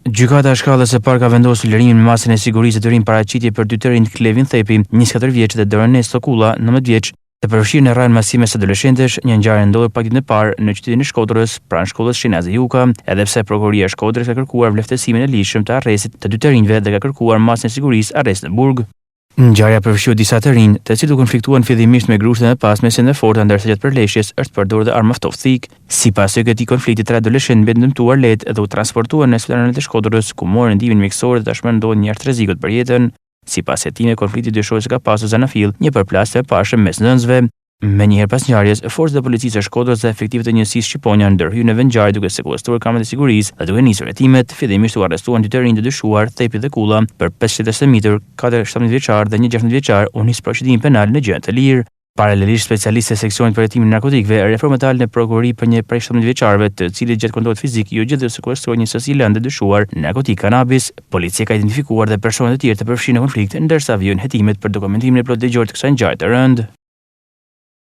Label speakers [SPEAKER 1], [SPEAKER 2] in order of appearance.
[SPEAKER 1] Gjykata e shkallës së parë ka vendosur lirimin me masën e sigurisë detyrim paraqitje për dy të rinjt Klevin Thepi, 24 vjeç dhe Doranes Tokulla, 19 vjeç, të përfshirë në rrjen masime së adoleshentesh. Një ngjarje ndodhur pak ditën e parë në qytetin e Shkodrës, pranë shkollës Shinazi Juka, edhe pse prokuroria e Shkodrës ka kërkuar vleftësimin e ligjshëm të arrestit të dy të rinjve dhe ka kërkuar masën e sigurisë arrest në burg. Ngjarja përfshiu disa të rinj, të cilët u konfliktuan fillimisht me grushten e pasme si në forta, ndërsa gjatë përleshjes është përdorur dhe armë ftoftësik. Sipas së këtij konflikti, tre adoleshentë mbetën dëmtuar lehtë dhe u transportuar në spitalin e Shkodrës, ku morën ndihmën mjekësore dhe tashmë ndodhen një hartë rrezikut për jetën. Sipas hetimit, konflikti dyshohet se ka pasur zanafill, një përplasje e pashëm mes nxënësve. Menjëherë pas ngjarjes, forcat e policisë së Shkodrës dhe efektivet e njësisë shqiponja ndërhyrën në vend ngjarje duke sekuestruar kamerat e sigurisë dhe duke nisur hetimet. Fillimisht u arrestuan dy të rinj të dyshuar, Thepi dhe Kulla, për 500 mitër, 4 17 vjeçar dhe një 16 vjeçar, u nis procedimi penal në gjendje të lirë. Paralelisht, specialistë e seksionit për hetimin e narkotikëve reformatal në prokurori për një prej 17 vjeçarëve, të cilët gjatë kontrollit fizik ju gjetën sekuestruar një sasi lëndë dyshuar narkotik kanabis. Policia ka identifikuar dhe persona të tjerë të përfshirë në konflikt, ndërsa vijojnë hetimet për dokumentimin e plot dëgjuar të kësaj ngjarje të rëndë.